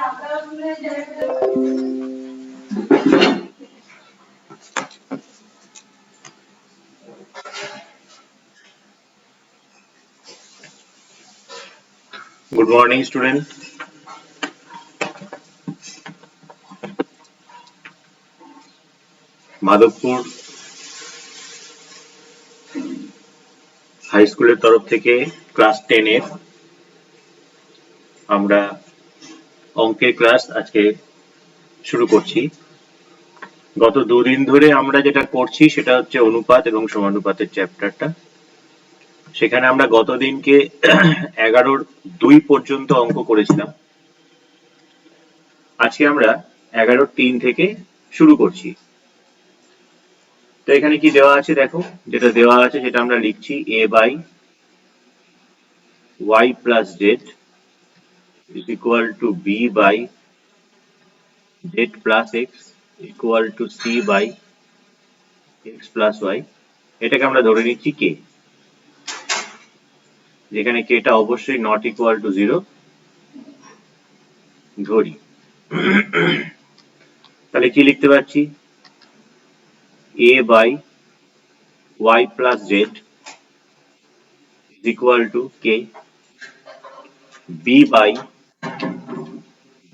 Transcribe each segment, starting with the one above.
Good morning, student. Madhabpur high স্কুলের তরফ থেকে ক্লাস 10 এর আমরা অঙ্কের ক্লাস আজকে শুরু করছি। গত দুদিন ধরে আমরা যেটা করছি সেটা হচ্ছে অনুপাত এবং সমানুপাতের চ্যাপ্টারটা। সেখানে আমরা গত দিনকে 11-2 পর্যন্ত অঙ্ক করেছিলাম। আজকে আমরা 11-3 থেকে শুরু করছি। তো এখানে কি দেওয়া আছে দেখো, যেটা দেওয়া আছে সেটা আমরা লিখছি a by y plus z is equal to b by z plus x equal to c by x plus y। এটাকে আমরা ধরে নিচ্ছি k, যেখানে k টা অবশ্যই নট ইকুয়াল টু 0 ধরি। তাহলে কি লিখতে পারছি, a by y plus z is equal to k, b by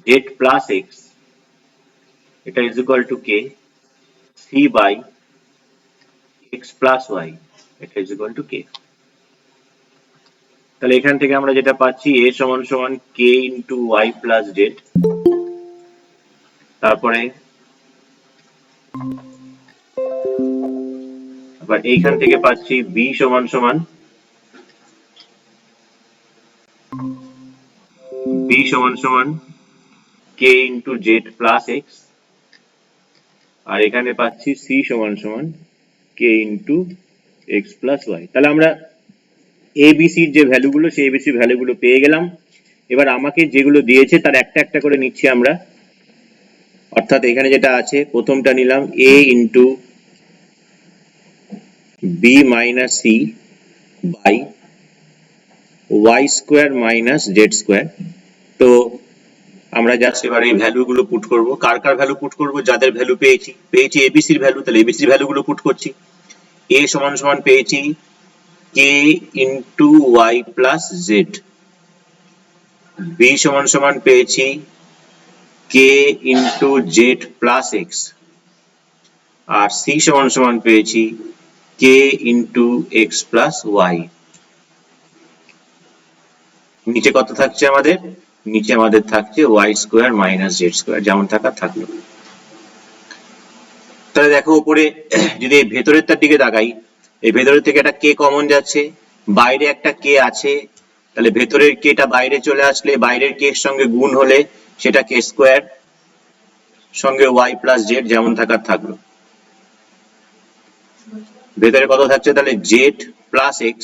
z plus x এটা is equal to k, c by x plus y এটা is equal to k। তাহলে এখান থেকে আমরা যেটা পাচ্ছি a সমান সমান k into y plus z, তারপরে আবার এইখান থেকে পাচ্ছি b সমান সমান k into z plus x, আর এখানে পাচ্ছি c সমান সমান k into x plus y। তাহলে আমরা abc এর যে ভ্যালুগুলো সেই abc ভ্যালুগুলো পেয়ে গেলাম। এবার আমাকে যেগুলো দিয়েছে তার একটা একটা করে নিচ্ছি আমরা। অর্থাৎ এখানে যেটা আছে প্রথমটা নিলাম a into b minus c by y square minus z square। তো আমরা জাস্ট এবার এই ভ্যালুগুলো পুট করব। কার কার ভ্যালু পুট করব? যাদের ভ্যালু পেয়েছি এবিসির ভ্যালু, তাহলে এবিসির ভ্যালুগুলো পুট করছি। a সমান সমান পেয়েছি k into y plus z, b সমান সমান পেয়েছি k into z plus x, আর c সমান সমান পেয়েছি k into x plus y। নিচে কত থাকছে আমাদের? নিচে আমাদের থাকছে y square minus z square, যেমন থাকার থাকলো। তাহলে দেখো উপরে যদি এই ভেতরেরটার দিকে তাকাই, এই ভেতরের থেকে একটা k কমন যাচ্ছে, বাইরে একটা k আছে, তাহলে ভেতরের k টা বাইরে চলে আসলে বাইরের k এর সঙ্গে গুণ হলে সেটা k স্কয়ার সঙ্গে y plus z যেমন থাকার থাকলো। ভেতরে কত থাকছে? তাহলে z plus x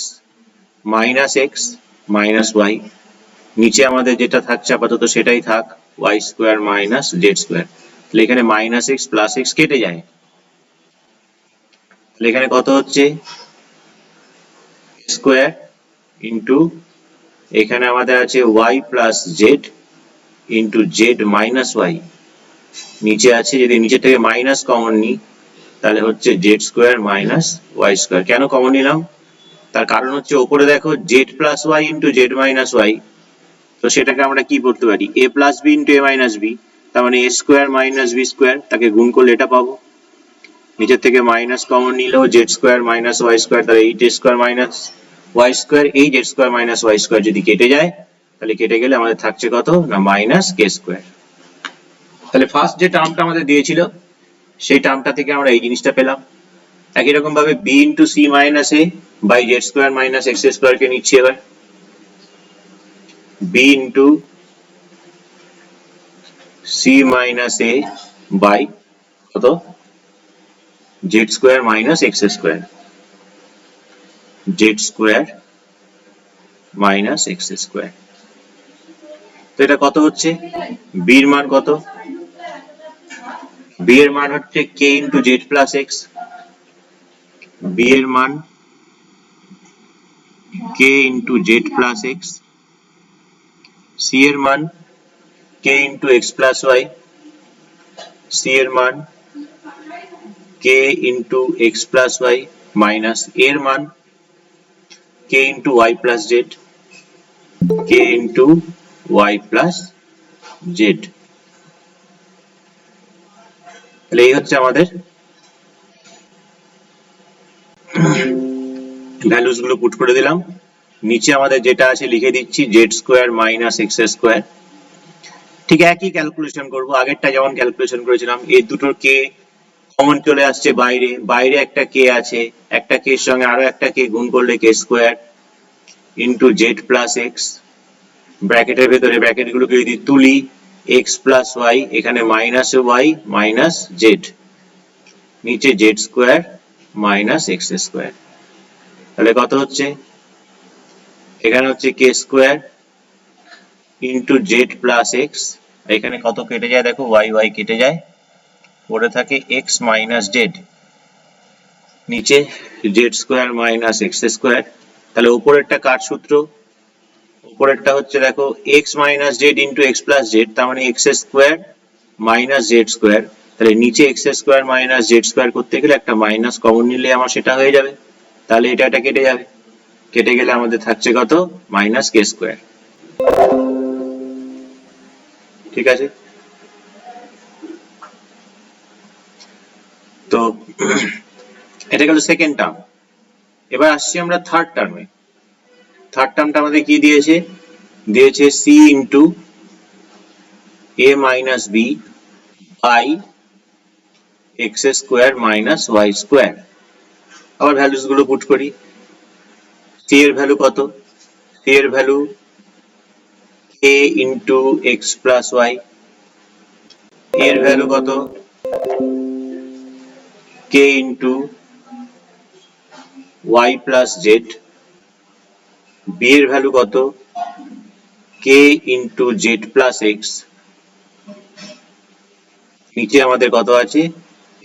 minus y। নিচে আমাদের যেটা থাকছে আপাতত সেটাই থাক, y square minus z square। তাহলে এখানে minus x plus x কেটে যায়, তাহলে এখানে কত হচ্ছে স্কয়ার ইন্টু এখানে আমাদের আছে y plus z into z minus y। নিচে আছে, যদি নিচে থেকে মাইনাস কমন নিই তাহলে হচ্ছে z square minus y square। কেন কমন নিলাম? তার কারণ হচ্ছে ওপরে দেখো z plus y into z minus y, তো সেটাকে আমরা কি করতে পারি a plus b into a minus b, তার মানে a square minus b square, তাকে গুণ করলে এটা পাবো। নিচের থেকে মাইনাস কমন নিলেও z square minus y square, তাহলে 8 square minus y square, এই z square minus y square যদি কেটে যায় তাহলে কেটে গেলে আমাদের থাকছে কত না মাইনাস k square। তাহলে ফার্স্ট যে টার্মটা আমাদের দিয়েছিল সেই টার্মটা থেকে আমরা এই জিনিসটা পেলাম। একই রকম ভাবে b into c minus a by z square minus x square কে নিচ্ছি এবার, b into c minus a by কত z square minus x square, z square minus x square। তো এটা কত হচ্ছে? b এর মান কত? b এর মান হচ্ছে k into z plus x, b এর মান k into z plus x, c এর মান k into x plus y, c এর মান k into x plus y minus এর মান k into y plus z, k into y plus z। তাহলে এই হচ্ছে আমাদের ভ্যালুস গুলো পুট করে দিলাম। নিচে আমাদের যেটা আছে লিখে দিচ্ছি z square minus x square. ঠিক একই ক্যালকুলেশন করব, আগেরটা যেমন ক্যালকুলেশন করেছিলাম। এই দুটোর কে কমন চলে আসছে বাইরে, বাইরে একটা কে আছে, একটা কে এর সঙ্গে আরো একটা কে গুণ করলে k square into z plus x, ব্র্যাকেটের ভেতরে ব্র্যাকেট গুলোকে যদি তুলি এক্স প্লাস ওয়াই, এখানে মাইনাস ওয়াই মাইনাস জেড, নিচে z square minus x square. তাহলে কত হচ্ছে, এখানে হচ্ছে k square into z plus x, এখানে কত কেটে যায় দেখো, ওয়াই ওয়াই কেটে যায়, পড়ে থাকে এক্স মাইনাস জেড, নিচে z square minus x square. তাহলে উপরেরটা কার সূত্র, উপরেরটা হচ্ছে দেখো x minus Z into x plus Z, তার মানে x square minus Z square. তাহলে নিচে x square minus Z square করতে গেলে একটা মাইনাস কমন নিলে আমার সেটা হয়ে যাবে, তাহলে এটা কেটে যাবে, কেটে গেলে আমাদের থাকছে কত, মাইনাস কে স্কয়ার। ঠিক আছে, তো এটা গেল সেকেন্ড টার্ম। এবার আসছি আমরা থার্ড টার্মে। থার্ড টার্মটা আমাদের কি দিয়েছে, দিয়েছে c into a minus b by x square minus y square. আবার ভ্যালুস গুলো পুট করি। সি এর ভ্যালু কত, সি এর value k into x plus y, এর ভ্যালু কত k into y plus z, b এর ভ্যালু কত k into z plus x, নিচে আমাদের কত আছে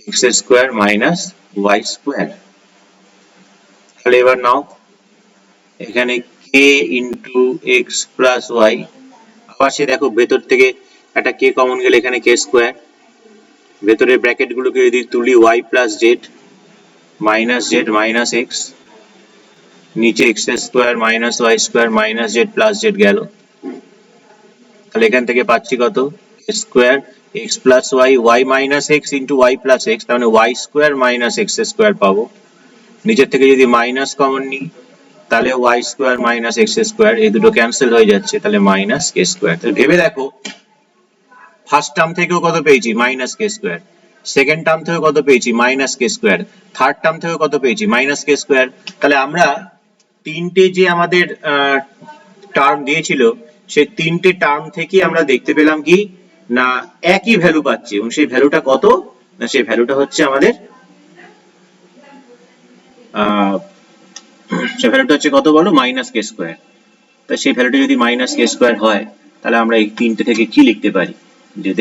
x square minus y square. তাহলে এবার নাও এখানে k into x plus y, আবার সে দেখো ভেতর থেকে একটা কে কমন গেলে এখানে কে স্কোয়ার, ভেতরের ব্র্যাকেট গুলোকে যদি তুলি y plus z minus z minus x, নিচে x square minus y square minus z plus z গেল। তাহলে এখান থেকে পাচ্ছি কত square x plus y, y minus x into y plus x, তার মানে y square minus x square পাবো। নিচের থেকে যদি মাইনাস কমন নিই তাহলে y square minus x square, এই দুটো ক্যান্সেল হয়ে যাচ্ছে, তাহলে মাইনাস কে স্কোয়ার। তাহলে ভেবে দেখো ফার্স্ট টার্ম থেকেও কত পেয়েছি মাইনাস কে স্কোয়ার, সেকেন্ড টার্ম থেকেও কত পেয়েছি মাইনাস কে স্কোয়ার, থার্ড টার্ম থেকেও কত পেয়েছি মাইনাস কে স্কোয়ার। তাহলে আমরা তিনটে যে আমাদের টার্ম দিয়েছিল সেই তিনটে টার্ম থেকে আমরা দেখতে পেলাম কি না একই ভ্যালু পাচ্ছি, এবং সেই ভ্যালুটা কত না, সেই ভ্যালুটা হচ্ছে আমাদের সেই ভ্যালুটা হচ্ছে কত বলো, মাইনাস কে স্কোয়ার। তা সেই ভ্যালুটা যদি মাইনাস কে স্কোয়ার হয় তাহলে আমরা এই তিনটে থেকে কি লিখতে পারি, যে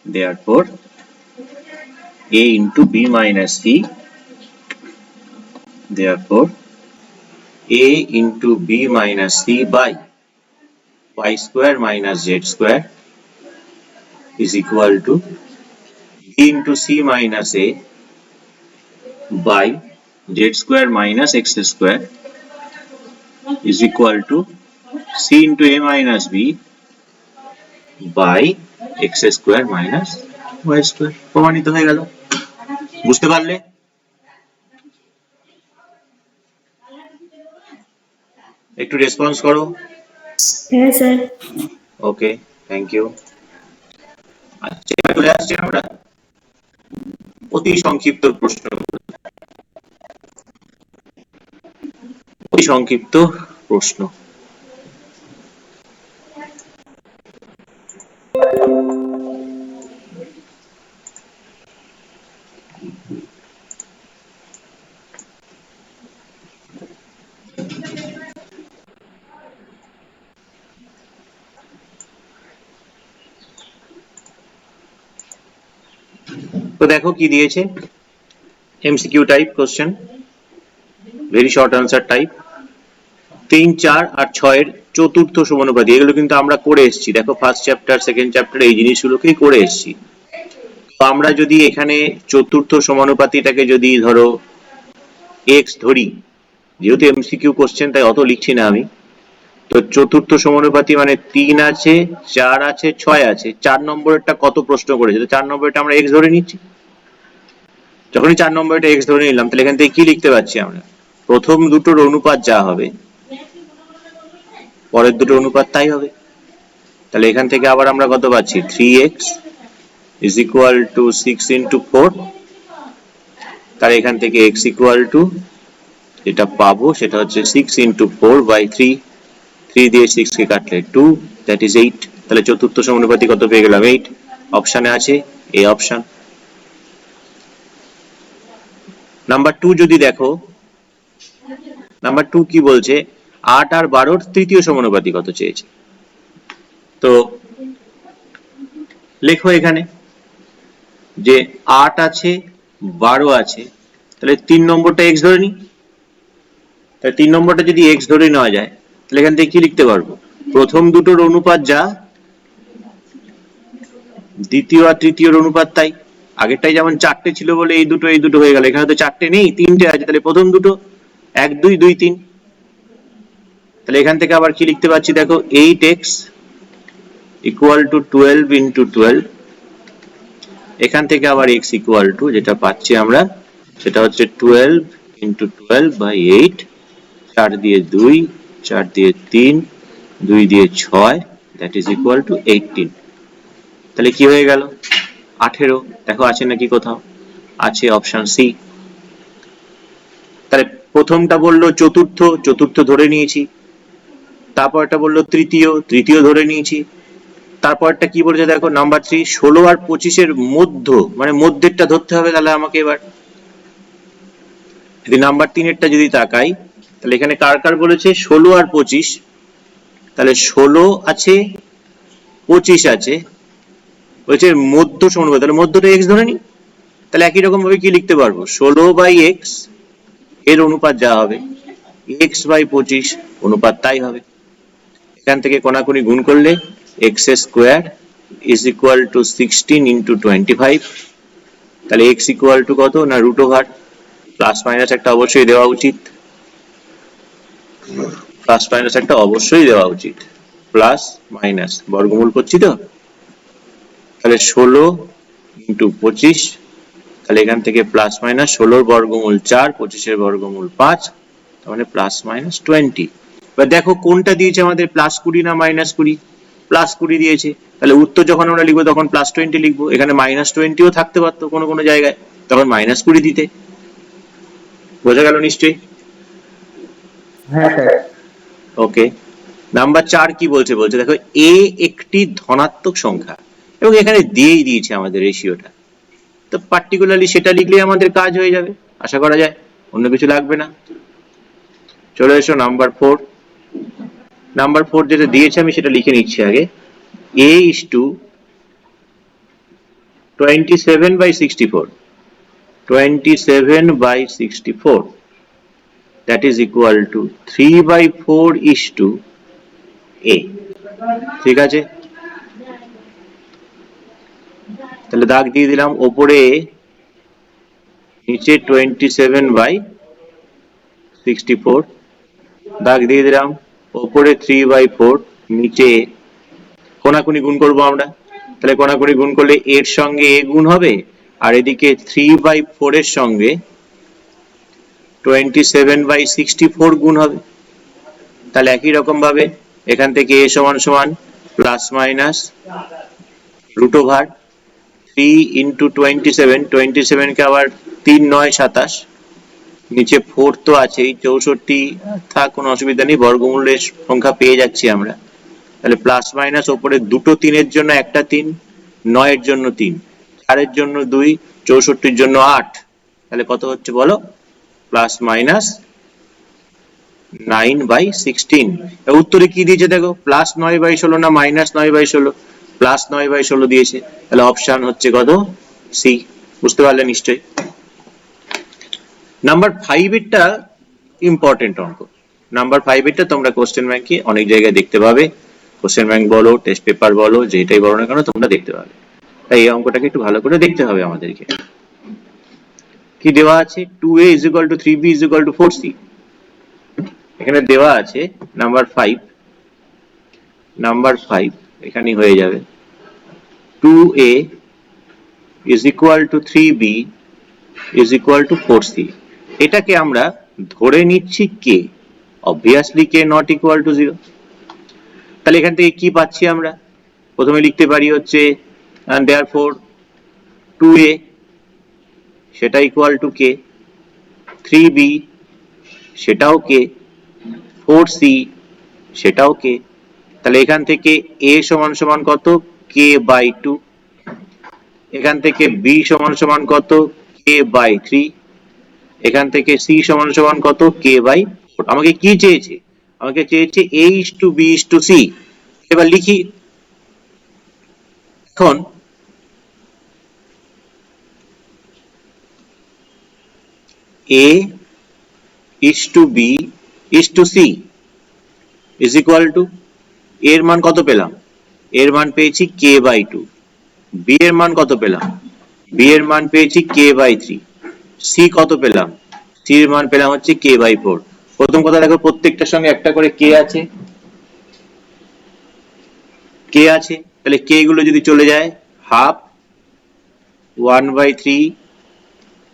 therefore a into b minus c, therefore a into b minus c by y square minus z square is equal to b into c minus a by z square minus x square is equal to c into a minus b by x square minus y square। প্রমাণিত হয়ে গেল, বুঝতে পারলে? একটু response করো। হ্যাঁ sir. Okay, thank you. আচ্ছা, চলে আসছি আমরা অতি সংক্ষিপ্ত প্রশ্ন, অতি সংক্ষিপ্ত প্রশ্ন। তো দেখো কি দিয়েছে, MCQ type question, very short answer type. 3, 4 আর 6 এর চতুর্থ সমানুপাতি, এগুলো কিন্তু আমরা করে এসেছি। দেখো ফার্স্ট চ্যাপ্টার, সেকেন্ড চ্যাপ্টার এই জিনিসগুলোকেই করে এসেছি। তো আমরা যদি এখানে চতুর্থ সমানুপাতিটাকে যদি ধরো x ধরি, যেহেতু এমসিকিউ কোশ্চেন তাই অত লিখছি না আমি, তো চতুর্থ সমানুপাতি মানে 3 আছে, 4 আছে, 6 আছে। 4 নম্বরেরটা কত প্রশ্ন করেছে, তো 4 নম্বরটা আমরা x ধরে নিচ্ছি। যখনই 4 নম্বরটা x ধরে নিলাম, তাহলে এখান থেকে কি লিখতে পারছি আমরা, প্রথম দুটোর অনুপাত যা হবে পরের দুটোর অনুপাত তাই হবে। তাহলে এখান থেকে আবার আমরা কত পাচ্ছি, 3x is equal to 6 into 4। তাহলে এখান থেকে x equal to যেটা পাবো সেটা হচ্ছে 6 into 4 by 3। 3 দিয়ে 6 কে কাটলে 2, that is 8। তাহলে চতুর্থ সমানুপাতি কত পেয়ে গেলাম, 8। অপশনে আছে এই অপশন। নাম্বার 2 যদি দেখো, নাম্বার 2 কি বলছে, 8 আর 12 তৃতীয় সমানুপাতি কত চেয়েছে। তো লেখো এখানে যে 8 আছে, 12 আছে, তাহলে 3 নম্বরটা x ধরে নি। তাহলে 3 নম্বরটা যদি x ধরে নেওয়া যায়, তাহলে এখান থেকে কি লিখতে পারবো, প্রথম দুটোর অনুপাত যা, দ্বিতীয় আর তৃতীয়র অনুপাত তাই। আগেরটাই যেমন 4টে ছিল বলে এই দুটো হয়ে গেল, এখানে তো 4টে নেই, 3টে আছে, তাহলে প্রথম দুটো 1 2 2 3। তাহলে এখান থেকে আবার কি লিখতে পাচ্ছি, দেখো 8x equal to 12 into 12। এখান থেকে আবার x equal to যেটা পাচ্ছি আমরা সেটা হচ্ছে 12 into 12 by 8। 4 দিয়ে 2, 4 দিয়ে 3, 2 দিয়ে 6, that is equal to 18। তাহলে কি হয়ে গেল, 18। দেখো আছে নাকি কোথাও, আছে, অপশন সি। তাহলে প্রথমটা বললো চতুর্থ, চতুর্থ ধরে নিয়েছি। তারপরটা বললো তৃতীয়, তৃতীয় ধরে নিয়েছি। তারপরটা কি বলেছে দেখো, নাম্বার 3, 16 আর 25 এর মধ্য, মানে মধ্যেরটা ধরতে হবে। তাহলে আমাকে এবার যদি নাম্বার 3 এরটা যদি তাকাই, তাহলে এখানে কার কার বলেছে, 16 আর 25। তাহলে 16 আছে, 25 আছে, বলছে মধ্য সমানুপাতি, তাহলে মধ্যটা x ধরে নি। তাহলে একই রকম ভাবে কি লিখতে পারবো, 16 বাই x এর অনুপাত যা হবে, x বাই 25 অনুপাত তাই হবে। এখান থেকে কোনাকুনি গুণ করলে x square is equal to 16 into 25। তাহলে x equal to কত না, রুট ওভার, প্লাস মাইনাস একটা অবশ্যই দেওয়া উচিত, প্লাস মাইনাস একটা অবশ্যই দেওয়া উচিত, প্লাস মাইনাস বর্গমূল করছি তো। তাহলে 16 ইন্টু 25, তাহলে এখান থেকে প্লাস মাইনাস 16 বর্গমূল 4, 25 বর্গমূল 5, তার মানে প্লাস মাইনাস 20। এবার দেখো কোনটা দিয়েছে আমাদের, প্লাস 20 না মাইনাস 20, প্লাস 20 দিয়েছে। তাহলে উত্তর যখন আমরা লিখবো তখন প্লাস 20 লিখবো, এখানে মাইনাস 20ও থাকতে পারতো কোনো কোনো জায়গায়, তখন মাইনাস 20 দিতে। বোঝা গেল নিশ্চয়ই? হ্যাঁ স্যার। ওকে। নাম্বার 4 কি বলছে, বলছে দেখো a একটি ধনাত্মক সংখ্যা, এবং এখানে দিয়েই দিয়েছে আমাদের রেশিওটা, তো পার্টিকুলারলি সেটা লিখলেই আমাদের কাজ হয়ে যাবে, আশা করা যায় অন্য কিছু লাগবে না। চলে এসো নাম্বার 4। নাম্বার 4 যেটা দিয়েছে আমি সেটা লিখে নিচ্ছি আগে। a is to 27 by 64, 27 by 64, that is equal to 3 by 4 is to a। ঠিক আছে, তাহলে দাগ দিয়ে দিলাম, ওপরে নিচে 27 by 64, দাগ দিয়ে দিলাম, ওপরে 3 by 4, নিচে কোনাকুনি গুণ করবো আমরা। তাহলে কোনাকুনি গুণ করলে এর সঙ্গে a গুণ হবে, আর এদিকে 3 by 4 এর সঙ্গে 27 by 64 গুণ হবে। তাহলে একই রকম ভাবে এখান থেকে a সমান সমান plus minus root over 3 into 27, 27 কে আবার 3 9 27, নিচে 4 তো আছেই, 64 থাক, কোনো অসুবিধা নেই, বর্গমূলের সংখ্যা পেয়ে যাচ্ছি আমরা। তাহলে প্লাস মাইনাস ওপরে দুটো 3 এর জন্য একটা 3, 9 এর জন্য 3, 4 এর জন্য 2, 64 এর জন্য 8, তাহলে কত হচ্ছে বলো, প্লাস মাইনাস 9 by 16। উত্তরে কি দিয়েছে দেখো, প্লাস 9 by 16 না মাইনাস 9 by 16, প্লাস 9 by 16 দিয়েছে। তাহলে অপশন হচ্ছে কত, সি। বুঝতে পারলে নিশ্চয়ই। নাম্বার 5 এরটা ইম্পর্টেন্ট অঙ্ক। নাম্বার 5 এটা তোমরা কোশ্চেন ব্যাংকে অনেক জায়গায় দেখতে পাবে, কোশ্চেন ব্যাংক বলো, টেস্ট পেপার বলো, যেটাই বলো না কেন তোমরা দেখতে পাবে। তাই এই অঙ্কটাকে একটু ভালো করে দেখতে হবে আমাদেরকে। কি দেওয়া আছে, 2a is equal to 3b is equal to 4c। এখানে দেওয়া আছে নাম্বার 5 এখানে হয়ে যাবে 2a is equal to 3b is equal to 4c। এটাকে আমরা ধরে নিচ্ছি কে, obviously k not equal to 0। তাহলে এখান থেকে কি পাচ্ছি আমরা, প্রথমে লিখতে পারি হচ্ছে and therefore 2a সেটা ইকুয়াল টু কে, 3b সেটাও কে, 4c সেটাও কে। তাহলে এখান থেকে a সমান সমান কত, k বাই 2। এখান থেকে b সমান সমান কত, k বাই 3। এখান থেকে c সমান সমান কত, k বাই 4। আমাকে কি চেয়েছে, আমাকে চেয়েছে a is to b is to c। এবার লিখি, এখন a is to b is to c is equal to, এর মান কত পেলাম, এর মান পেয়েছি k বাই 2। b এর মান কত পেলাম, b এর মান পেয়েছি k বাই 3। c কত পেলাম, c এর মান পেলাম হচ্ছে k বাই 4। প্রথম কথা দেখো, প্রত্যেকটার সঙ্গে একটা করে k আছে, k আছে, তাহলে k গুলো যদি চলে যায় হাফ, 1/3,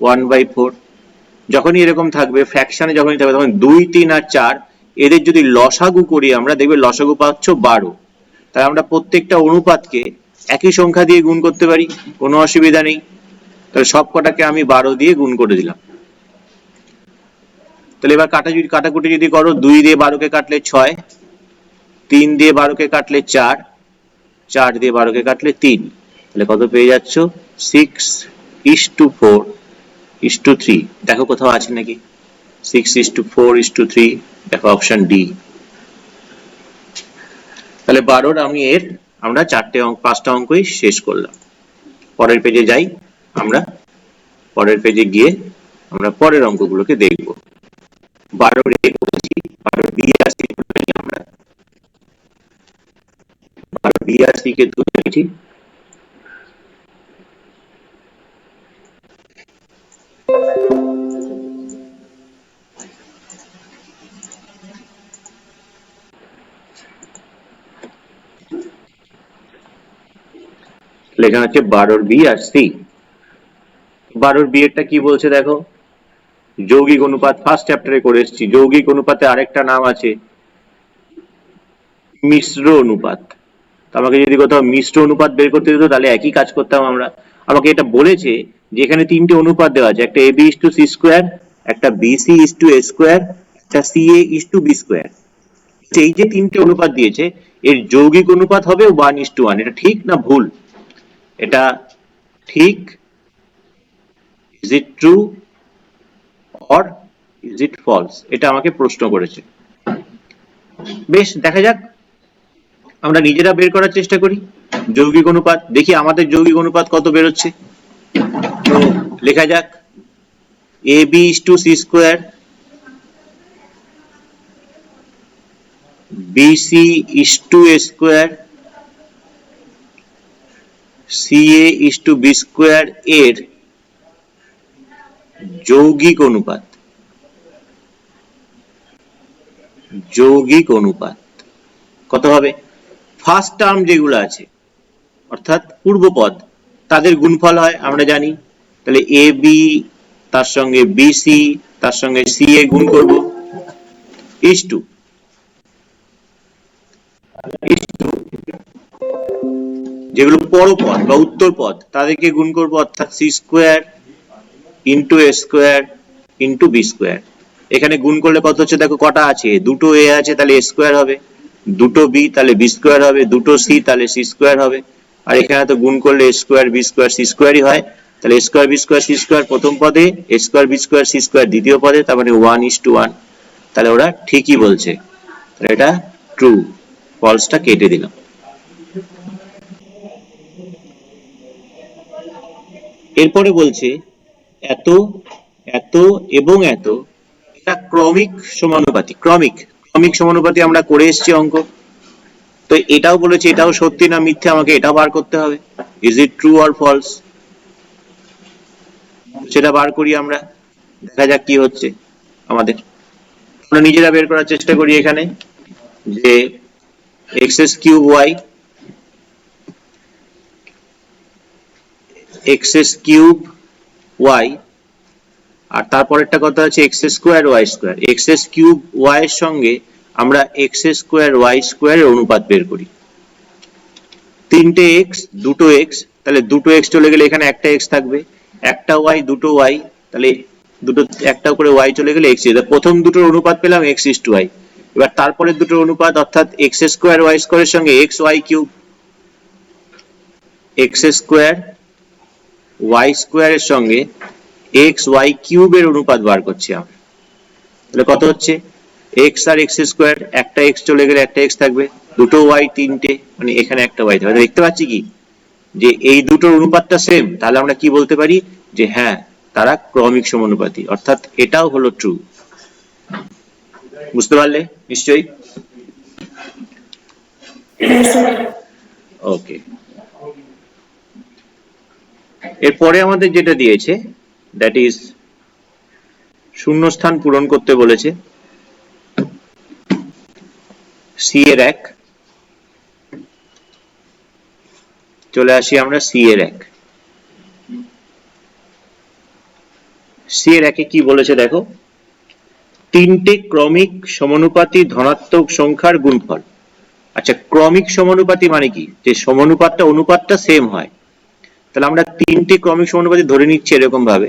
1/4। যখনই এরকম থাকবে ফ্র্যাকশনে, যখনই থাকবে তখন 2, 3 আর 4 এদের যদি লসাগু করি আমরা, দেখবে লসাগু পাচ্ছ 12। তাহলে আমরা প্রত্যেকটা অনুপাতকে একই সংখ্যা দিয়ে গুণ করতে পারি, কোনো অসুবিধা নেই। তাহলে সব কটাকে আমি 12 দিয়ে গুণ করে দিলাম। তাহলে এবার কাটাকুটি যদি করো, 2 দিয়ে 12 কে কাটলে 6, 3 দিয়ে 12 কে কাটলে 4, 4 দিয়ে 12 কে কাটলে 3। তাহলে কত পেয়ে যাচ্ছ, 6:4 is to 3। দেখো কোথাও আছে নাকি 6:4 is to 3, দেখো অপশন ডি। তাহলে 12 আমি আমরা 5টা অঙ্কই শেষ করলাম। পরের পেজে যাই, আমরা পরের পেজে গিয়ে আমরা পরের অঙ্কগুলোকে দেখব। 12 এ বলছি, 12 বি আর সি তুলে নিই আমরা, 12 বি আর সি কে তুলে নিয়েছি। লেখা হচ্ছে 12 বি আর সি। 12 বি এরটা কি বলছে দেখো, যৌগিক অনুপাত, ফার্স্ট চ্যাপ্টারে করে এসেছি। যৌগিক অনুপাতে আরেকটা নাম আছে মিশ্র অনুপাত। আমাকে যদি কোথাও মিশ্র অনুপাত বের করতে দিত তাহলে একই কাজ করতাম আমরা। আমাকে এটা বলেছে যে এখানে 3টে অনুপাত দেওয়া আছে, একটা ab is to c square, একটা bc is to a square, একটা ca is to b square. এই যে 3টে অনুপাত দিয়েছে, এর যৌগিক অনুপাত হবে 1:1। এটা ঠিক না ভুল, এটা ঠিক, is it true or is it false, এটা আমাকে প্রশ্ন করেছে। বেশ, দেখা যাক, আমরা নিজেরা বের করার চেষ্টা করি যৌগিক অনুপাত, দেখি আমাদের যৌগিক অনুপাত কত বেরোচ্ছে। তো লেখা যাক, ab is to c square, bc is to a square, ca is to b square এর যৌগিক অনুপাত, যৌগিক অনুপাত কত হবে। ফার্স্ট টার্ম যেগুলো আছে অর্থাৎ পূর্বপদ, তাদের গুণফল হয় আমরা জানি। তাহলে এ বি তার সঙ্গে বিসি তার সঙ্গে সি এ গুণ করব, ইস টু যেগুলো পরপদ বা উত্তর পদ তাদেরকে গুণ করব, অর্থাৎ সি স্কোয়ার ইন্টু এ স্কোয়ার ইন্টু বি স্কোয়ার। এখানে গুণ করলে কত হচ্ছে দেখো, কটা আছে, দুটো এ আছে তাহলে এ স্কোয়ার হবে, দুটো বি তাহলে বি স্কোয়ার হবে, দুটো সি তাহলে সি স্কোয়ার হবে। আর এখানে তো গুণ করলে a square b square c স্কোয়ারই হয়। তাহলে a square b square c square প্রথম পদে, a square b square c square দ্বিতীয় পদে, তার মানে 1:1। তাহলে ওরা ঠিকই বলছে, তাহলে এটা ট্রু, ফলসটা কেটে দিলাম। এরপরে বলছে এত, এত এবং এত এটা ক্রমিক সমানুপাতি। ক্রমিক সমানুপাতি আমরা করে এসেছি অঙ্ক। তো এটাও বলেছে এটাও সত্যি না মিথ্যে আমাকে এটা বার করতে হবে। Is it true or false, সেটা বার করি আমরা, দেখা যাক কি হচ্ছে আমাদের। আমরা নিজেরা বের করার চেষ্টা করি এখানে যে x cube y, x cube y, আর তারপরেরটা কথা আছে x square y square. X cube y এর সঙ্গে আমরা এক্স স্কোয়ার ওয়াই স্কোয়ারের অনুপাত বের করি। তিনটে এক্স, দুটো এক্স, তাহলে দুটো এক্স চলে গেলে এখানে একটা এক্স থাকবে, একটা ওয়াই, দুটো ওয়াই, তাহলে দুটো একটা করে ওয়াই চলে গেলে এক্স। প্রথম দুটোর অনুপাত পেলাম এক্স ইস টু ওয়াই। এবার তারপরে দুটোর অনুপাত অর্থাৎ এক্স স্কোয়ার ওয়াই স্কোয়ারের সঙ্গে X Y cube, X square Y স্কোয়ারের সঙ্গে এক্স ওয়াই কিউবের অনুপাত বার করছি আমরা। তাহলে কত হচ্ছে এক্স আর এক্স স্কোয়ার, একটা এক্স চলে গেলে একটা এক্স থাকবে, দুটো ওয়াই তিনটে, মানে এখানে একটা ওয়াই থাকবে। দেখতে পাচ্ছি কি যে এই দুটোর অনুপাতটা সেম, তাহলে আমরা কি বলতে পারি যে হ্যাঁ তারা ক্রমিক সমানুপাতি, অর্থাৎ এটাও হলো ট্রু। বুঝতে পারলে নিশ্চয়ই? হ্যাঁ স্যার। ওকে, এরপরে আমাদের যেটা দিয়েছে দ্যাট ইজ শূন্যস্থান পূরণ করতে বলেছে সি এর এক। চলে আসি আমরা সি এর এক। সি এর একে কি বলেছে দেখো, তিনটে ক্রমিক সমানুপাতি ধনাত্মক সংখ্যার গুণফল। আচ্ছা, ক্রমিক সমানুপাতি মানে কি, যে অনুপাতটা সেম হয়। তাহলে আমরা তিনটে ক্রমিক সমানুপাতি ধরে নিচ্ছি এরকম ভাবে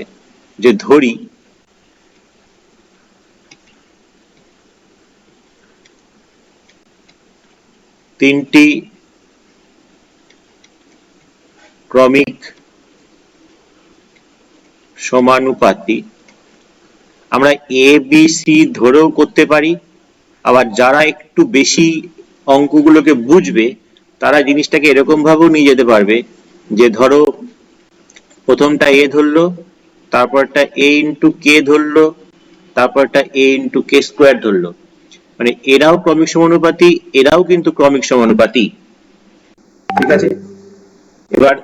যে ধরি তিনটি ক্রমিক সমানুপাতি আমরা এ বি সি ধরেও করতে পারি, আবার যারা একটু বেশি অঙ্কগুলোকে বুঝবে তারা জিনিসটাকে এরকম ভাবেও নিয়ে যেতে পারবে যে ধরো প্রথমটা এ ধরলো, তারপরটা এ ইন্টু কে ধরলো, তারপরটা এ ইন্টু কে স্কোয়ার ধরলো, মানে এরাও ক্রমিক সমানুপাতি, এরাও কিন্তু ক্রমিক সমানুপাতি। ঠিক আছে, এবার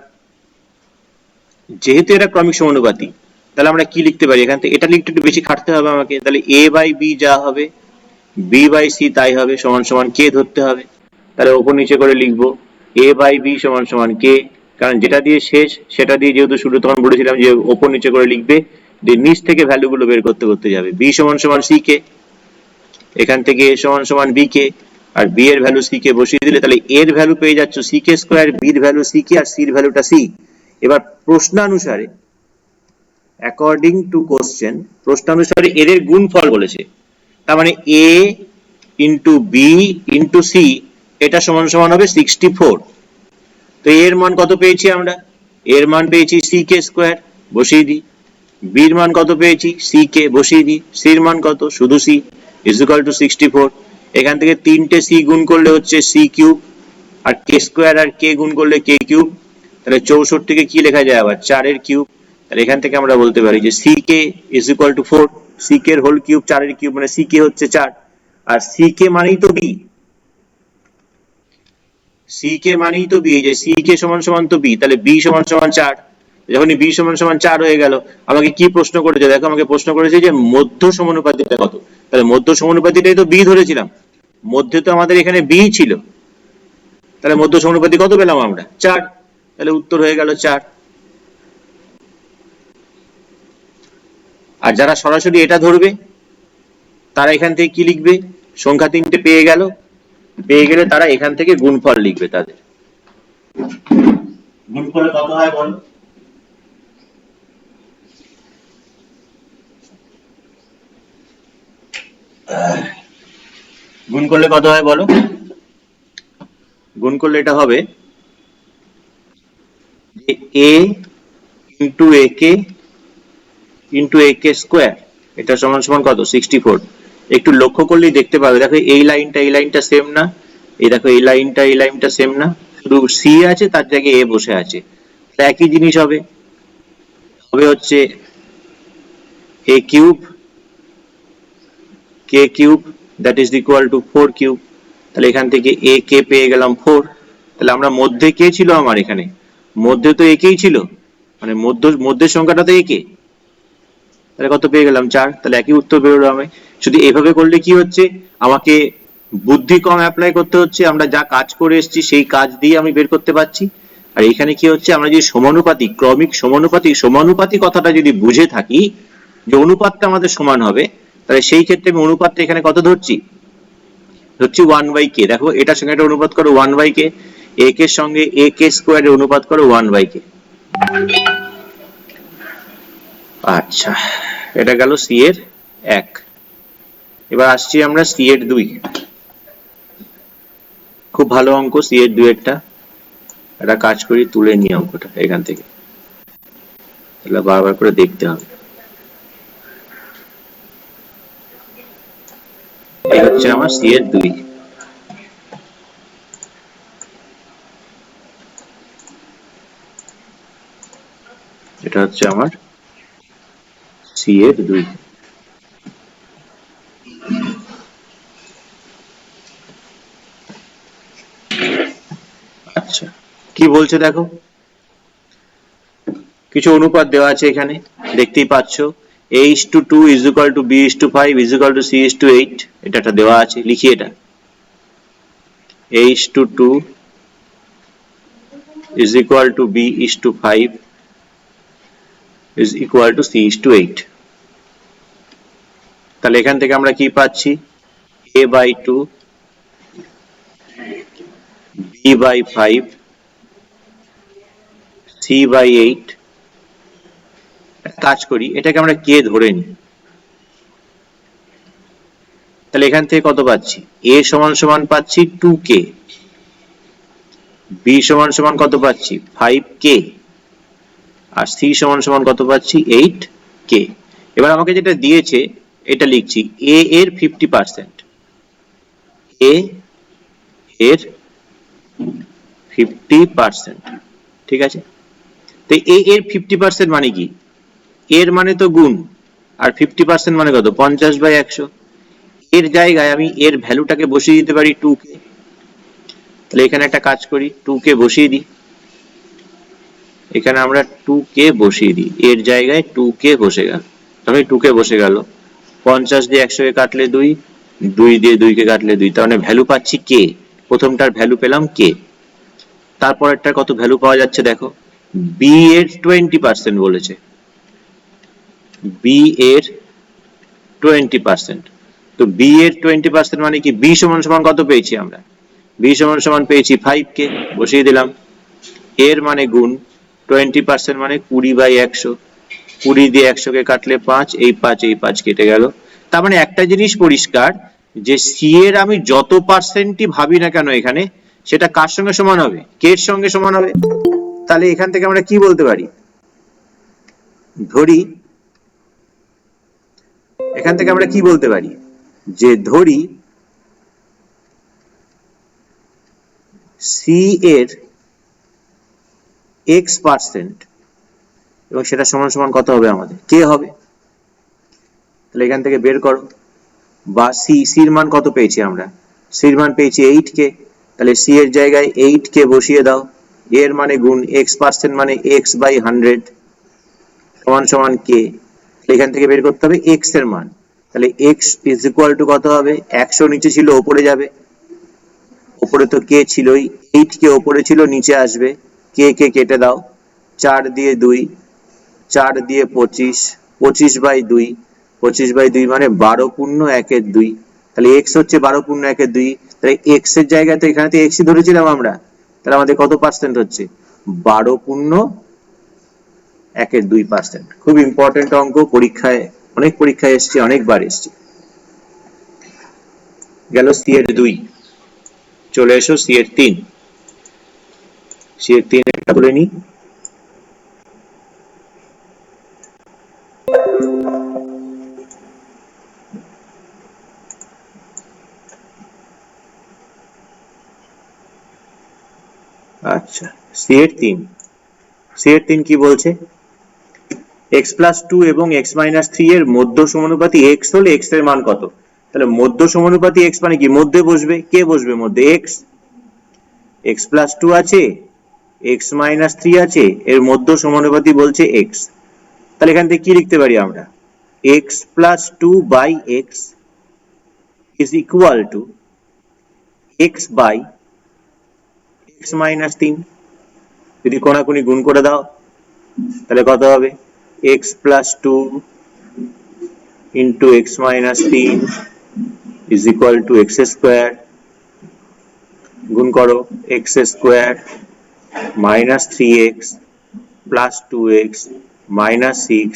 যেহেতু এরা ক্রমিক সমানুপাতি তাহলে আমরা কি লিখতে পারি এখান থেকে, এটা লিখতে একটু বেশি খাটতে হবে আমাকে। তাহলে এ বাই বি যা হবে বি বাই সি তাই হবে, সমান সমান কে ধরতে হবে। তাহলে ওপর নিচে করে লিখবো এ বাই বি সমান সমান কে, কারণ যেটা দিয়ে শেষ সেটা দিয়ে যেহেতু শুরু, তখন বলেছিলাম যে ওপর নিচে করে লিখবে, যে নিচ থেকে ভ্যালু গুলো বের করতে করতে যাবে। বি সমান সমান সি কে, এখান থেকে এ সমান সমান বি কে, আর বি এর ভ্যালু সি কে বসিয়ে দিলে তাহলে এর ভ্যালু পেয়ে যাচ্ছ সি কে স্কোয়ার, বির ভ্যালু সি কে, আর সির ভ্যালুটা সি। এবার প্রশ্নানুসারে অ্যাকর্ডিং টু কোশ্চেন, প্রশ্নানুসারে এর গুণফল বলেছে, তার মানে এ ইন্টু বি ইন্টু সি এটা সমান সমান হবে 64। তো এর মান কত পেয়েছি আমরা, এর মান পেয়েছি সি কে স্কোয়ার, বসিয়ে দিই। বির মান কত পেয়েছি সি কে, বসিয়ে দিই। সির মান কত, শুধু সি, ইজ ইকুয়াল টু 64। এখান থেকে তিনটে সি গুণ করলে হচ্ছে সি কিউব, আর কে স্কোয়ার আর কে গুণ করলে কে কিউব, তাহলে 64 কে কি লেখা যায় আবার 4 এর কিউব। তাহলে এখান থেকে আমরা বলতে পারি যে c k is equal to 4, c k এর হোল কিউব 4 এর কিউব, মানে সি কে হচ্ছে 4, আর সি কে মানেই তো বি, সি কে মানেই তো বি, যে সি কে সমান সমান তো বি, তাহলে বি সমান সমান 4। যখনই বি সমান সমান 4 হয়ে গেল, আমাকে কি প্রশ্ন করেছে দেখো, আমাকে প্রশ্ন করেছে যে মধ্য সমানুপাতিটা কত। তাহলে মধ্য সমানুপাতিটাই তো বি ধরেছিলাম, মধ্যে তো আমাদের এখানে বি ছিল, তাহলে মধ্য সমানুপাতি কত পেলাম আমরা 4, তাহলে উত্তর হয়ে গেল 4। আর যারা সরাসরি এটা ধরবে তারা এখান থেকে কি লিখবে, সংখ্যা তিনটে পেয়ে গেলে তারা এখান থেকে গুণফল লিখবে। তাদের গুণফলে কত হয় বল, গুণ করলে কত হয় বলো, গুণ করলে এটা হবে এ ইন্টু এ কে ইন্টু এ কে স্কোয়ার, এটা সমান সমান কত 64। একটু লক্ষ্য করলেই দেখতে পাবে, দেখো এই লাইনটা সেম না, এই দেখো এই লাইনটা সেম না, শুধু সি আছে তার জায়গায় এ বসে আছে, একই জিনিস হবে হচ্ছে a cube k cube that is equal to 4 cube. তাহলে এখান থেকে এ কে পেয়ে গেলাম 4। তাহলে আমরা মধ্যে কে ছিল আমার এখানে, মধ্যে তো একেই ছিল, মানে মধ্যের সংখ্যাটা তো একে, তাহলে কত পেয়ে গেলাম 4। তাহলে একই উত্তর বেরোলো। আমি শুধু এভাবে করলে কি হচ্ছে, আমাকে বুদ্ধি কম অ্যাপ্লাই করতে হচ্ছে, আমরা যা কাজ করে এসেছি সেই কাজ দিয়ে আমি বের করতে পারছি। আর এখানে কি হচ্ছে, আমরা যদি সমানুপাতি, ক্রমিক সমানুপাতি কথাটা যদি বুঝে থাকি যে অনুপাতটা আমাদের সমান হবে, তাহলে সেই ক্ষেত্রে আমি অনুপাতটা এখানে কত ধরছি, 1/k। দেখো এটার সঙ্গে একটা অনুপাত করো 1/k, a কে সঙ্গে a k স্কয়ারের অনুপাত করো 1/k। আচ্ছা, এটা গেল সি এর 1। এবার আসছি আমরা সি এর 2। খুব ভালো অঙ্ক সি এর 2 একটা। একটা কাজ করি, তুলে নিই অঙ্কটা এখান থেকে, তাহলে বারবার করে দেখতে হবে। এই হচ্ছে আমার সি এর 2। এটা হচ্ছে আমার সি এর 2। আচ্ছা, কি বলছে দেখো, কিছু অনুপাত দেওয়া আছে এখানে, দেখতেই পাচ্ছ। a:2 is equal to b:5 is equal to c:8। এটা একটা দেওয়া আছে, লিখি এটা। a:2 is equal to b:5 is equal to c:8। তাহলে এখান থেকে আমরা কি পাচ্ছি, a/2 b/5 c/8। কাজ করি, এটাকে আমরা কে ধরে নিই। তাহলে এখান থেকে কত পাচ্ছি, a সমান সমান পাচ্ছি 2k, b সমান সমান কত পাচ্ছি 5k, আর c সমান সমান কত পাচ্ছি 8k। এবার আমাকে যেটা দিয়েছে এটা লিখছি, a এর 50%, a এর 50%, ঠিক আছে। তো a এর 50% মানে কি, এর মানে তো গুণ, আর 50% মানে কত 50/100। এর জায়গায় আমি এর ভ্যালুটাকে বসিয়ে দিতে পারি 2k। তাহলে এখানে একটা কাজ করি, 2k বসিয়ে দিই। এখানে আমরা 2k বসিয়ে দিই, এর জায়গায় 2k বসে গেল। তাহলে 2k বসে গেল, 50 দিয়ে 100 কে কাটলে 2, 2 দিয়ে 2 কে কাটলে 2, তার মানে ভ্যালু পাচ্ছি k। প্রথমটার ভ্যালু পেলাম k। তারপরেরটার কত ভ্যালু পাওয়া যাচ্ছে দেখো, b এর 20% বলেছে, b এর 20%। তো b এর 20% মানে কি, b সমান সমান কত পেয়েছি আমরা, b সমান সমান পেয়েছি 5k, বসিয়ে দিলাম। এর মানে গুণ, 20% মানে 20/100, 20 দিয়ে 100 কে কাটলে 5, এই 5 কেটে গেল। তার মানে একটা জিনিস পরিষ্কার, যে সি এর আমি যত পার্সেন্টই ভাবি না কেন এখানে, সেটা কার সঙ্গে সমান হবে, কে এর সঙ্গে সমান হবে। তাহলে এখান থেকে আমরা কি বলতে পারি, ধরি, এখান থেকে আমরা কি বলতে পারি, যে ধরি সি এর x%, এবং সেটা সমান সমান কত হবে আমাদের, কে হবে। তাহলে এখান থেকে বের করো, বা সির মান কত পেয়েছি আমরা, সির মান পেয়েছি 8k। তাহলে সি এর জায়গায় 8k বসিয়ে দাও, এর মানে গুণ, x% মানে x/100 সমান সমান k। এখান থেকে বের করতে হবে x এর মান। তাহলে x ইজ ইকুয়াল টু কত হবে, 100 নিচে ছিল উপরে যাবে, উপরে তো k ছিলই, 8k উপরে ছিল নিচে আসবে, k কে কেটে দাও, 4 দিয়ে 2, 4 দিয়ে 25, 25/2, 25/2 মানে 12 পূর্ণ 1/2। তাহলে x হচ্ছে 12 পূর্ণ 1/2। তাহলে x এর জায়গায় তো এখানে তো x ই ধরেছিলাম আমরা, তাহলে আমাদের কত পার্সেন্ট হচ্ছে, 12 পূর্ণ 1/2%। খুব ইম্পর্টেন্ট অঙ্ক, পরীক্ষায়, অনেক পরীক্ষায় এসছে, অনেকবার এসছে। গেল সি এর 2। চলে এসো সি এর 3। সি এর 3 একটা করে নি। আচ্ছা, সি এর 3, সি এর 3 কি বলছে, x+2 এবং x-3 এর মধ্য সমানুপাতি x হলে x এর মান কত। তাহলে মধ্য সমানুপাতি x মানে কি, মধ্যে বসবে, কে বসবে মধ্যে, x, x প্লাস 2 আছে, x মাইনাস 3 আছে, এর মধ্য সমানুপাতি বলছে x। তাহলে এখান থেকে কি লিখতে পারি আমরা, x plus 2 by x is equal to x by x minus 3। যদি কোনাকুনি গুণ করে দাও তাহলে কত হবে, x plus 2 into x minus 3 is equal to x square, গুণ করো x square minus 3x plus 2x minus 6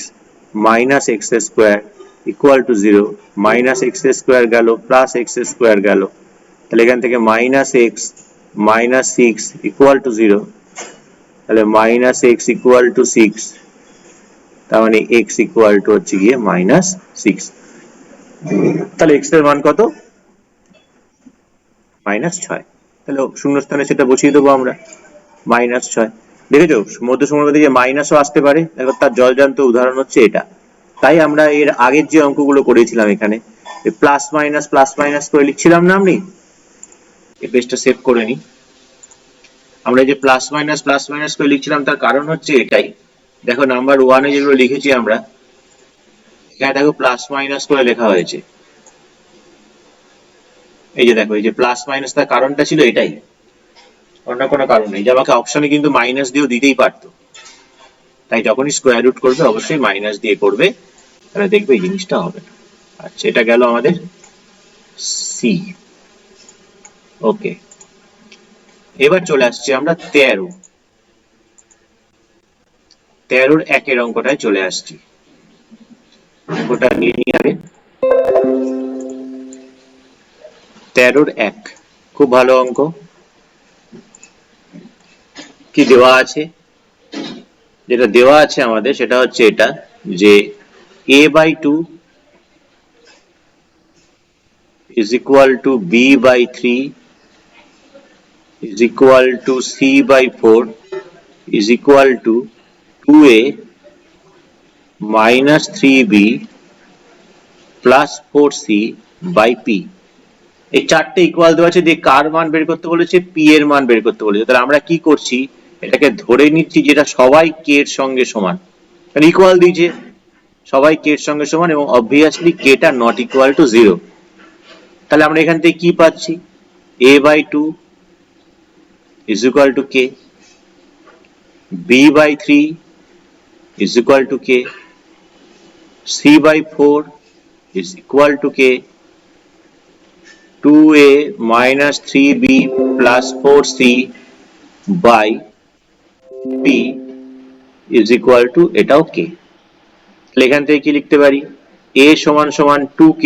minus x square equal to 0, minus x square গেল প্লাস x স্কোয়ার গেল, তাহলে এখান থেকে minus x minus 6 equal to 0, তাহলে minus x equal to 6, তার মানে x ইকুয়াল টু হচ্ছে গিয়ে মাইনাস 6। তাহলে x এর মান কত, মাইনাস 6। তাহলে শূন্যস্থানে সেটা বসিয়ে দেবো আমরা, মাইনাস 6। দেখেছো মধ্য সমানুপাতি যে মাইনাসও আসতে পারে, এবার তার জলজান্ত উদাহরণ হচ্ছে এটা। তাই আমরা এর আগের যে অঙ্কগুলো করেছিলাম এখানে প্লাস মাইনাস করে লিখছিলাম না, আমি এই পেজটা সেভ করে নিই। আমরা যে প্লাস মাইনাস করে লিখছিলাম তার কারণ হচ্ছে এটাই, দেখো নাম্বার 1 এ যেগুলো লিখেছি আমরা, এখানে দেখো প্লাস মাইনাস করে লেখা হয়েছে, এই যে দেখো এই যে প্লাস মাইনাস, তার কারণটা ছিল এটাই, অন্য কোনো কারণ নেই। যে আমাকে অপশনে কিন্তু মাইনাস দিয়েও দিতেই পারতো, তাই যখনই স্কোয়ার রুট করবে অবশ্যই মাইনাস দিয়ে করবে, তাহলে দেখবে এই জিনিসটা হবে না। আচ্ছা, এটা গেল আমাদের সি। ওকে, এবার চলে আসছি আমরা 13 একের অঙ্কটায় চলে আসছি। অঙ্কটা নিয়ে নিয়ে আগে 13 1, খুব ভালো অঙ্ক। কি দেওয়া আছে, যেটা দেওয়া আছে আমাদের সেটা হচ্ছে এটা, যে a/2 is equal to b/3 is equal to c/4 is equal to 2a minus 3b plus 4c by p। এই চারটে ইকুয়াল দেওয়া আছে, দিয়ে কার মান বের করতে বলেছে, পি এর মান বের করতে বলেছে। তাহলে আমরা কি করছি, এটাকে ধরে নিচ্ছি যেটা সবাই কে এর সঙ্গে সমান, কারণ ইকুয়াল দিয়েছে, সবাই কে এর সঙ্গে সমান, এবং অবভিয়াসলি কে টা নট ইকুয়াল টু 0। তাহলে আমরা এখান থেকে কি পাচ্ছি, a/2 is equal to k, b/3 is equal to k, c/4 is equal to k, 2a minus 3b plus 4c by p is equal to এটাও k। তাহলে এখান থেকে কি লিখতে পারি, a সমান সমান 2k,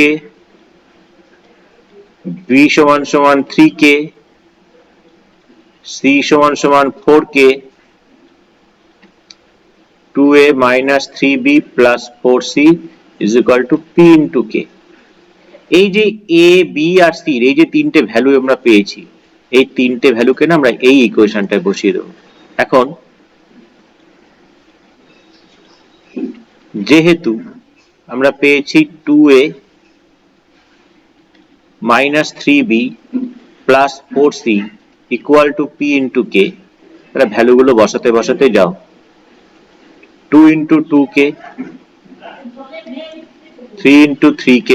b সমান সমান 3k, c সমান সমান 4k, 2a minus 3b plus 4c is equal to p into k। এই যে a b আর c এই যে তিনটে ভ্যালু আমরা পেয়েছি, এই তিনটে ভ্যালুকে না আমরা এই ইকুয়েশনটায় বসিয়ে দেবো। এখন যেহেতু আমরা পেয়েছি 2a minus 3b plus 4c equal to p into k, তাহলে ভ্যালুগুলো বসাতে বসাতে যাও, 2 into 2k, 3 into 3k,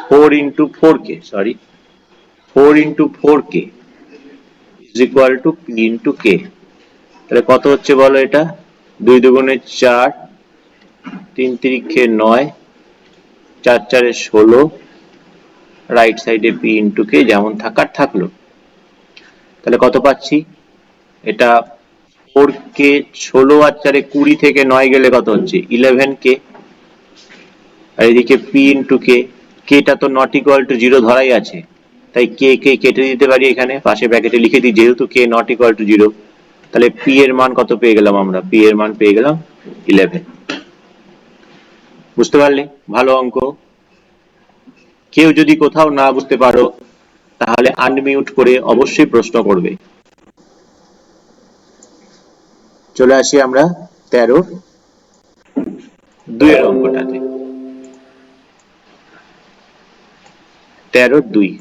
4 into 4k, sorry, 4 into 4k is equal to p into k। তাহলে কত হচ্ছে বলো, এটা 2 দুগুণে 4, 3 তিরিখে 9, 4 4 16, রাইট সাইডে p into k যেমন থাকার থাকলো। তাহলে কত পাচ্ছি, এটা 4k, 16 আর 4 20 থেকে 9 গেলে কত হচ্ছে 11k, আর এদিকে p into k, k টা তো নট ইকুয়াল টু 0 ধরাই আছে, তাই k কে কেটে দিতে পারি, এখানে পাশে ব্র্যাকেটে লিখে দিই যেহেতু k নট ইকুয়াল টু 0। তাহলে p এর মান কত পেয়ে গেলাম আমরা, p এর মান পেয়ে গেলাম 11। বুঝতে পারলে, ভালো অঙ্ক। কেউ যদি কোথাও না বুঝতে পারো তাহলে আনমিউট করে অবশ্যই প্রশ্ন করবে। চলে আসি আমরা 13 2 এর অঙ্কটাতে। 13 2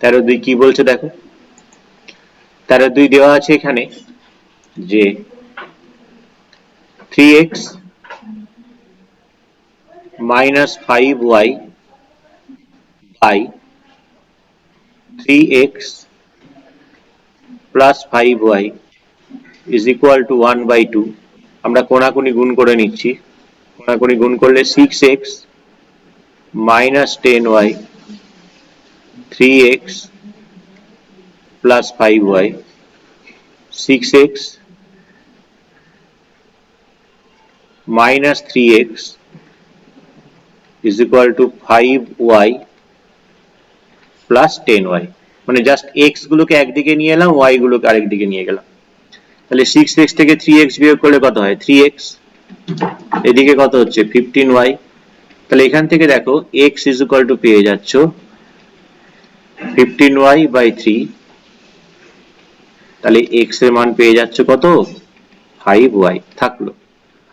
13 2 কি বলছে দেখো, 13 2 দেওয়া আছে এখানে যে 3x minus 5y by 3x plus 5y is equal to 1/2। আমরা কোণাকুণি গুণ করে নিচ্ছি, কোণাকুণি গুণ করলে 6x minus 10y 3x plus 5y 6x minus 3x is equal to 5y plus 10y। মানে জাস্ট x গুলোকে একদিকে নিয়ে এলাম, y গুলোকে আরেক দিকে নিয়ে গেলাম। তাহলে 6x থেকে 3x বিয়োগ করলে কত হয় 3x, এদিকে কত হচ্ছে 15y। তাহলে এখান থেকে দেখো x is equal to পেয়ে যাচ্ছ 15y by 3। তাহলে x এর মান পেয়ে যাচ্ছ কত 5y থাকলো।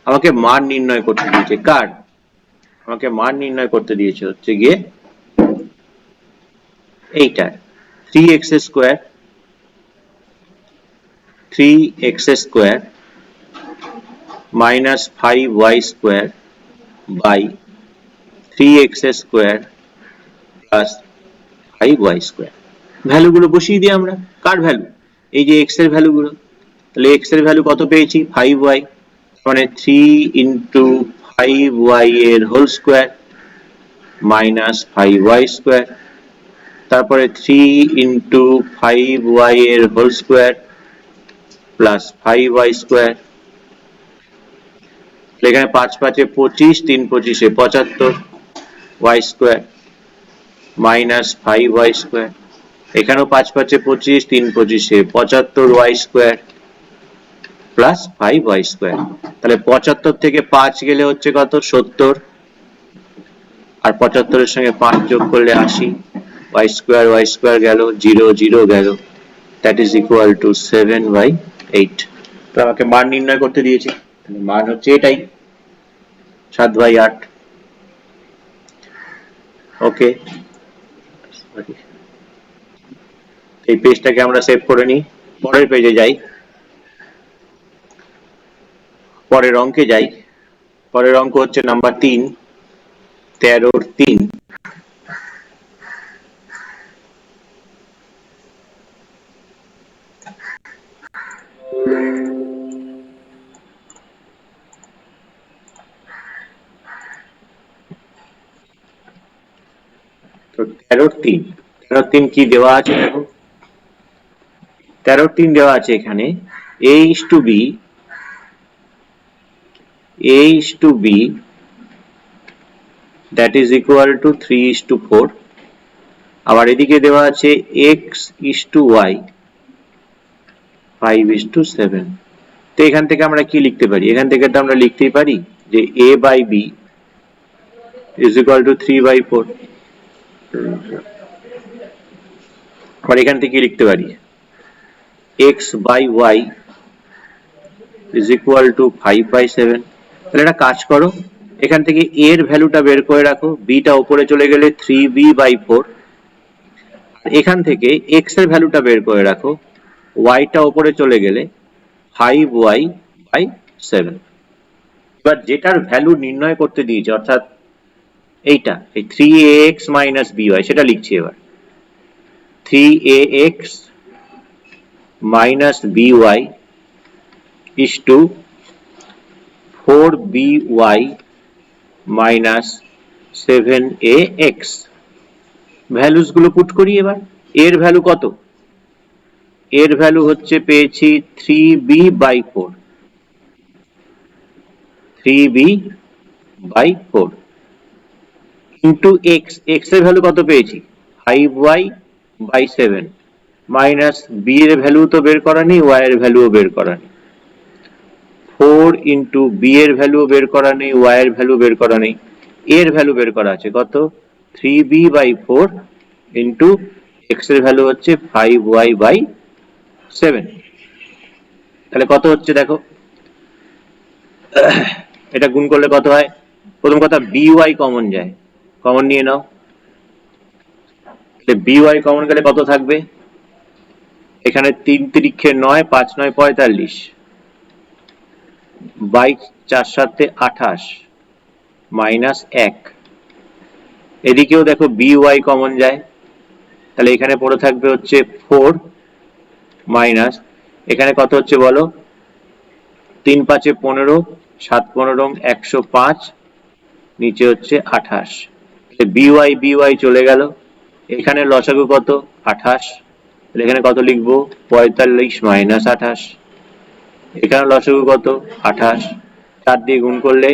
আমাকে মান নির্ণয় করতে দিয়েছে কার, আমাকে মান নির্ণয় করতে দিয়েছে হচ্ছে গিয়ে এইটার 3x square 3x square minus 5y square by 3x square plus 5y square। Value গুলো বসিয়ে দিই আমরা, কার ভ্যালু, এই যে x এর ভ্যালু গুলো। তাহলে x এর ভ্যালু কত পেয়েছি 5y, মানে 3 into 5y এর whole square minus 5y square, তারপরে 3 into 5y এর whole square plus 5y square. এখানে 5 5 25, 3 25 75 y square minus 5y square. এখানেও 5 5 25, 3 25 75 y square plus 5y square. তাহলে 75 থেকে 5 গেলে হচ্ছে কত 70, আর 75 এর সঙ্গে 5 যোগ করলে 80, y স্কোয়ার গেল 0 0 গেল, that is equal to 7/8। তো আমাকে মান নির্ণয় করতে দিয়েছে, মান হচ্ছে এটাই 7/8। ওকে, এই পেজটাকে আমরা সেভ করে নিই, পরের পেজে যাই, পরের অঙ্কে যাই। পরের অঙ্ক হচ্ছে নাম্বার 3, 13-3। তো 13-3 কি দেওয়া আছে দেখো, 13-3 দেওয়া আছে এখানে a is to b that is equal to 3:4। আবার এদিকে দেওয়া আছে x is to y 5:7। তো এখান থেকে আমরা কি লিখতে পারি, এখান থেকে তো আমরা লিখতেই পারি যে a by b is equal to 3/4। আবার এখান থেকে কি লিখতে পারি x by y is equal to 5/7। তাহলে একটা কাজ করো, এখান থেকে a এর ভ্যালুটা বের করে রাখো, b টা উপরে চলে গেলে 3b/4, এখান থেকে x এর ভ্যালুটা বের করে রাখো, y টা উপরে চলে গেলে 5y/7। এবার যেটার ভ্যালু নির্ণয় করতে দিয়েছে অর্থাৎ এইটা, এই 3ax minus by সেটা লিখছি। এবার 3ax minus by is to 4by minus 7ax। Values গুলো পুট করি এবার। এর ভ্যালু কত, এর ভ্যালু হচ্ছে পেয়েছি 3b/4, 3b/4 into x, x এর ভ্যালু কত পেয়েছি 5y/7 মাইনাস b এর ভ্যালু তো বের করা নেই, y এর ভ্যালুও বের করা নেই, 4 ইন্টু b এর ভ্যালু বের করা নেই, y এর ভ্যালু বের করা নেই, এর ভ্যালু বের করা আছে কত 3b/4 ইন্টু x এর ভ্যালু হচ্ছে 5y/7। তাহলে কত হচ্ছে দেখো, এটা গুণ করলে কত হয়, প্রথম কথা by কমন যায়, কমন নিয়ে নাও, বিওয়াই কমন গেলে কত থাকবে? এখানে 3 তিরিক্ষে 9, 5 9 45, 22 4 7 28 মাইনাস 1। এদিকেও দেখো বিওয়াই কমন যায়, তাহলে এখানে পড়ে থাকবে হচ্ছে 4 মাইনাস, এখানে কত হচ্ছে বলো? 3 5 15, 7 15 105, নিচে হচ্ছে 28। বিওয়াই বিওয়াই চলে গেল, এখানে লসাগু কত? 28, তাহলে এখানে কত লিখবো? 45 মাইনাস 28। এখানে লসাগু কত? 28, 4 দিয়ে গুণ করলে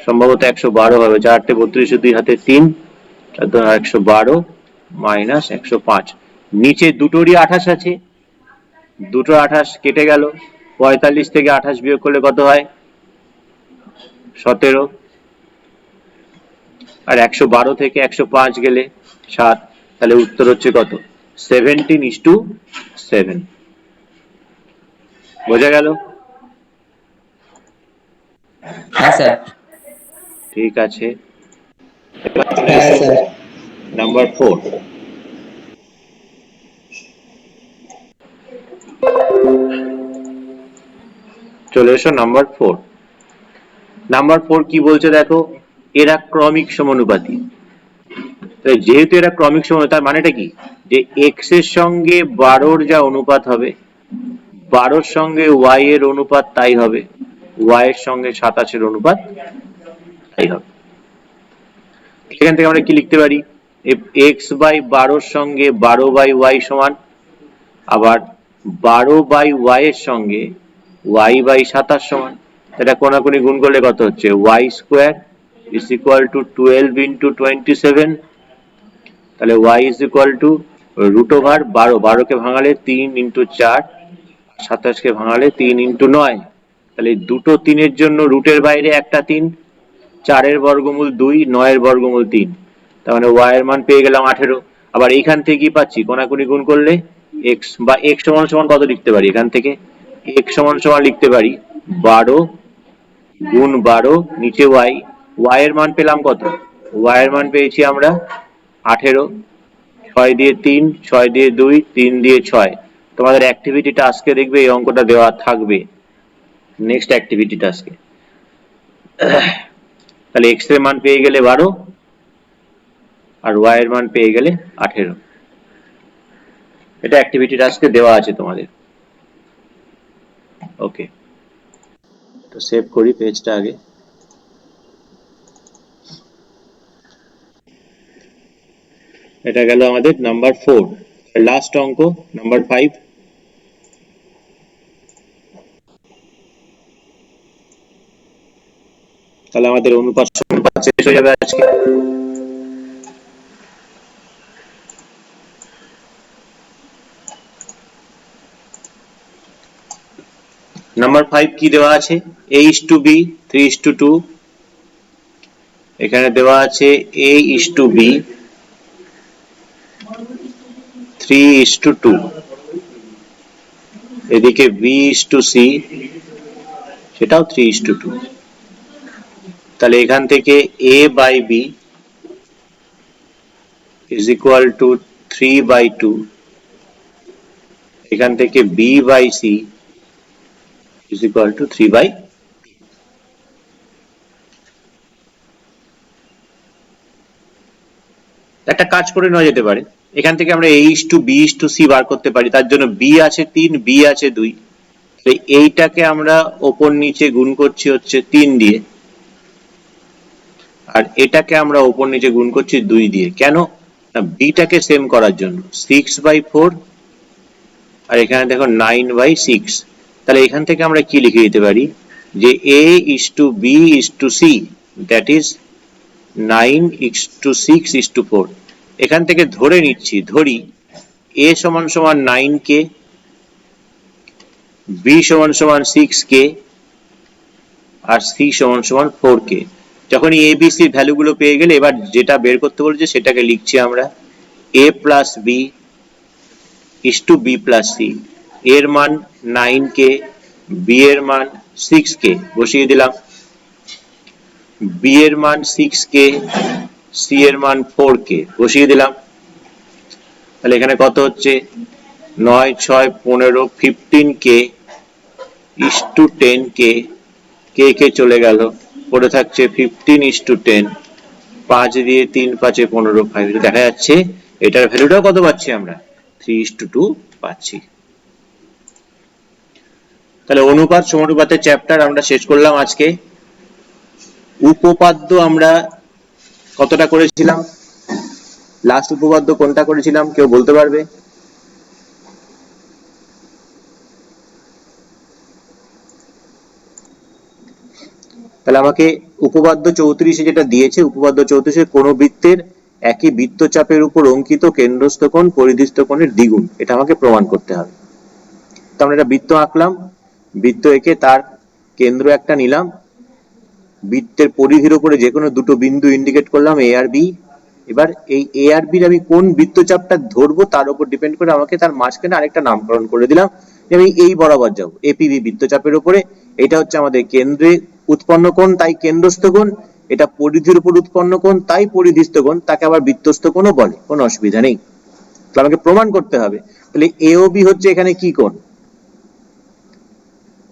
সম্ভবত 112 হবে। 4 তে 32, 2 হাতে 3, 112 মাইনাস 105। নিচে দুটোরই 28 আছে, দুটো 28 কেটে গেল। 45 থেকে 28 বিয়োগ করলে কত হয়? 17। আর 112 থেকে 105 গেলে 7, তাহলে উত্তর হচ্ছে কত? 17:7। বোঝা গেল? হ্যাঁ স্যার। ঠিক আছে, হ্যাঁ স্যার। নাম্বার 4। চলে এসো নাম্বার 4। নাম্বার 4 কি বলছে দেখো, এরা ক্রমিক সমানুপাতি। যেহেতু এরা ক্রমিক সমানুপাতি, তার মানেটা কি? যে এক্স এর সঙ্গে 12 যা অনুপাত হবে, 12 সঙ্গে ওয়াই এর অনুপাত তাই হবে, ওয়াই এর সঙ্গে 27 অনুপাত তাই হবে। এখান থেকে আমরা কি লিখতে পারি? এক্স বাই 12 সঙ্গে 12 বাই ওয়াই সমান, আবার 12 বাই ওয়াই এর সঙ্গে ওয়াই বাই 27 সমান। এটা কোনাকুনি গুণ করলে কত হচ্ছে? Y square is equal to 12 into 27, তাহলে y is equal to root over 12, 12 কে ভাঙালে 3 ইন্টু 4, 27 কে ভাঙালে 3 ইন্টু 9, তাহলে দুটো 3 এর জন্য রুটের বাইরে একটা 3, 4 এর বর্গমূল 2, 9 এর বর্গমূল 3, তার মানে ওয়াই এর মান পেয়ে গেলাম 18। আবার এইখান থেকে কি পাচ্ছি? কোনাকুনি গুণ করলে এক্স বা এক্স সমান সমান কত লিখতে পারি? এখান থেকে এক্স সমান সমান লিখতে পারি 12 গুণ 12 নিচে ওয়াই, ওয়াই এর মান পেলাম কত? ওয়াই এর মান পেয়েছি আমরা 18, 6 দিয়ে 3, 6 দিয়ে 2, 3 দিয়ে 6। তোমাদের অ্যাক্টিভিটি টাস্কে দেখবে এই অঙ্কটা দেওয়া থাকবে, নেক্সট অ্যাক্টিভিটি টাস্কে। তাহলে এক্স এর মান পেয়ে গেলে 12 আর ওয়াই এর মান পেয়ে গেলে 18। এটা অ্যাক্টিভিটি টাস্কে দেওয়া আছে তোমাদের। ওকে, তো সেভ করি পেজটা আগে। এটা গেল আমাদের নাম্বার 4। লাস্ট অঙ্ক নাম্বার 5। তাহলে আমাদের অনুপাত শেষ হয়ে যাবে আজকে। নাম্বার 5 কি দেওয়া আছে? a:b 3:2, এখানে দেওয়া আছে a:b 3:2, এদিকে b:c, সেটাও 3:2। তাহলে এখান থেকে a by b is equal to 3/2, এখান থেকে b by c is equal to 3/, একটা কাজ করে নেওয়া যেতে পারে, এখান থেকে আমরা a:b:c বার করতে পারি। তার জন্য b আছে 3, b আছে 2, এইটাকে আমরা ওপর নিচে গুণ করছি হচ্ছে 3 দিয়ে, আর এটাকে আমরা ওপর নিচে গুণ করছি 2 দিয়ে। কেন? না, বিটাকে সেম করার জন্য। 6/4 আর এখানে দেখো 9/6। তাহলে এখান থেকে আমরা কি লিখে দিতে পারি? যে a:b:c, দ্যাট ইজ 9:6:4। এখান থেকে ধরে নিচ্ছি, ধরি a সমান সমান 9k, b সমান সমান 6k, আর c সমান সমান 4k। যখনই a b c ভ্যালু গুলো পেয়ে গেলে এবার যেটা বের করতে বলছে সেটাকে লিখছি আমরা a plus b is to b plus c। এর মান 9k, b এর মান 6k বসিয়ে দিলাম, b এর মান 6k, সি এর মান 4k বসিয়ে দিলাম। তাহলে এখানে কত হচ্ছে 9 6 15 15k ইস টু 10k, কে কে চলে গেল, পড়ে থাকছে 15:10, 5 দিয়ে 3 5 15, 5 দেখা যাচ্ছে এটার ভ্যালুটাও কত পাচ্ছি আমরা 3:2 পাচ্ছি। তাহলে অনুপাত সমানুপাতের চ্যাপ্টার আমরা শেষ করলাম আজকে। উপপাদ্য আমরা কতটা করেছিলাম, লাস্ট উপপাদ্য কোনটা করেছিলাম কেউ বলতে পারবে? তাহলে আমাকে উপপাদ্য 34 যেটা দিয়েছে, উপপাদ্য 34 কোন বৃত্তের একই বৃত্তচাপের উপর অঙ্কিত কেন্দ্রস্থ কোণ পরিধিস্থ কোণের দ্বিগুণ, এটা আমাকে প্রমাণ করতে হবে। তো আমরা একটা বৃত্ত আঁকলাম, বৃত্ত এঁকে তার কেন্দ্র একটা নিলাম, বৃত্তের পরিধির উপরে যে কোনো দুটো বিন্দু ইন্ডিকেট করলাম এ আর বি। এবার এই এ আর বির আমি কোন বৃত্তচাপটা ধরবো তার উপর ডিপেন্ড করে আমাকে তার মাঝখানে আরেকটা নামকরণ করে দিলাম, আমি এই বরাবর যাবো এপিবি বৃত্তচাপের উপরে, এটা হচ্ছে আমাদের কেন্দ্রে উৎপন্ন কোণ তাই কেন্দ্রস্থ কোণ, এটা পরিধির উপর উৎপন্ন কোণ তাই পরিধিস্থ কোণ, তাকে আবার বৃত্তস্থ কোণও বলে, কোনো অসুবিধা নেই। তাহলে আমাকে প্রমাণ করতে হবে, তাহলে এ ও বি হচ্ছে এখানে কি কোণ,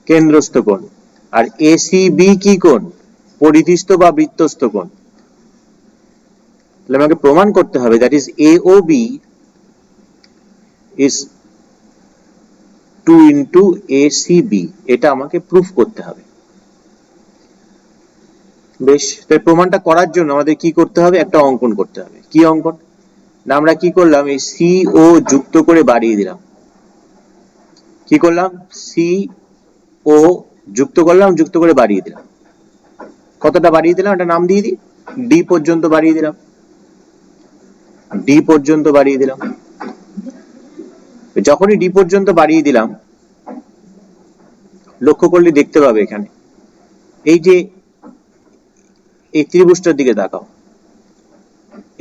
কেন্দ্রস্থ কোণ, আর এসিবি কি কোণ, পরিধিস্থ বা বৃত্তস্থ কোণ। তাহলে আমাকে প্রমাণ করতে হবে that is AOB is 2 into ACB, এটা আমাকে প্রুফ করতে হবে। বেশ, তাই প্রমাণটা করার জন্য আমাদের কি করতে হবে, একটা অঙ্কন করতে হবে। কি অঙ্কন না, আমরা কি করলাম, এই CO যুক্ত করে বাড়িয়ে দিলাম। কি করলাম, CO যুক্ত করলাম, যুক্ত করে বাড়িয়ে দিলাম। কতটা বাড়িয়ে দিলাম, একটা নাম দিয়ে দিই, ডি পর্যন্ত বাড়িয়ে দিলাম, ডি পর্যন্ত বাড়িয়ে দিলাম। যখনই ডি পর্যন্ত বাড়িয়ে দিলাম, লক্ষ্য করলে দেখতে পাবে এখানে এই যে এই ত্রিভুজটার দিকে তাকাও,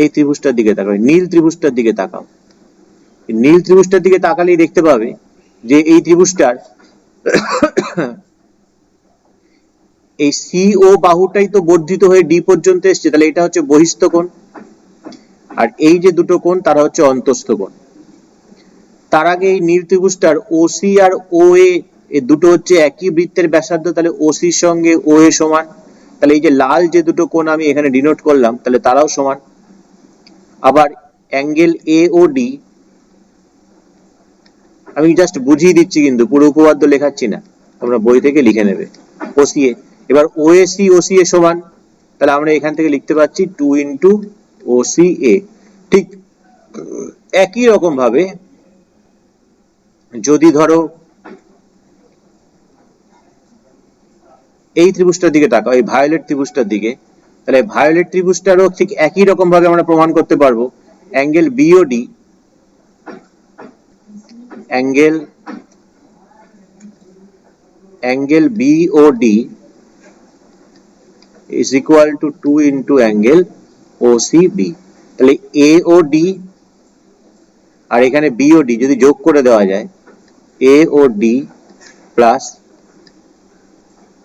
এই ত্রিভুজটার দিকে তাকাও, নীল ত্রিভুজটার দিকে তাকাও, নীল ত্রিভুজটার দিকে তাকালেই দেখতে পাবে যে এই ত্রিভুজটার এই CO বাহুটাই তো বর্ধিত হয়ে ডি পর্যন্ত এসছে, তাহলে এটা হচ্ছে বহিস্থ কোণ, আর এই যে দুটো কোণ তারা হচ্ছে অন্তস্থ কোণ। তার আগে এই নীল ত্রিভুজটার OC আর OA এই দুটো হচ্ছে একই বৃত্তের ব্যাসার্ধ, তাহলে OC এর সঙ্গে OA সমান, তাহলে এই যে লাল যে দুটো কোণ আমি এখানে ডিনোট করলাম তাহলে তারাও সমান। আবার অ্যাঙ্গেল AOD, আমি জাস্ট বুঝিয়ে দিচ্ছি কিন্তু পুরো উপপাদ্য লেখাচ্ছি না, তোমরা বই থেকে লিখে নেবে। OCA, এবার OAC OCA সমান, তাহলে আমরা এখান থেকে লিখতে পাচ্ছি 2 into OCA। ঠিক একই রকম ভাবে যদি ধরো এই ত্রিভুজটার দিকে তাকাও, এই ভায়োলেট ত্রিভুজটার দিকে, তাহলে ভায়োলেট ত্রিভুজটারও ঠিক একই রকম ভাবে আমরা প্রমাণ করতে পারবো angle BOD, angle BOD is equal to 2 into angle OCB। তাহলে AOD আর এখানে BOD যদি যোগ করে দেওয়া যায়, AOD প্লাস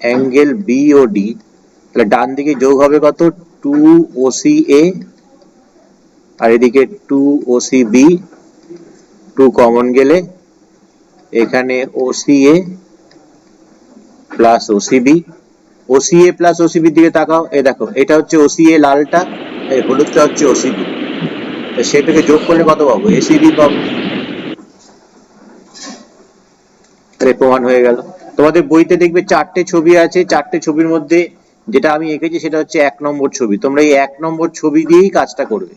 অ্যাঙ্গেল BOD, তাহলে ডান দিকে যোগ হবে কত 2OCA, আর এদিকে 2OCB, 2 কমন গেলে এখানে OCA plus OCB, OCA plus OCB দিকে তাকাও, এই দেখো এটা হচ্ছে OCA লালটা, এই হলুদটা হচ্ছে OCB, সেটাকে যোগ করলে কত পাবো, ACB পাবো। তাহলে প্রমাণ হয়ে গেল। তোমাদের বইতে দেখবে 4টে ছবি আছে, 4টে ছবির মধ্যে যেটা আমি এঁকেছি সেটা হচ্ছে 1 নম্বর ছবি, তোমরা এই 1 নম্বর ছবি দিয়েই কাজটা করবে,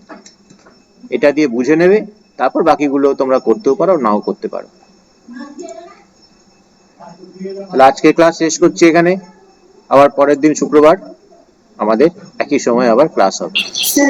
এটা দিয়ে বুঝে নেবে, তারপর বাকিগুলো তোমরা করতেও পারো নাও করতে পারো। তাহলে আজকের ক্লাস শেষ করছি এখানে, আবার পরের দিন শুক্রবার আমাদের একই সময় আবার ক্লাস হবে। স্যার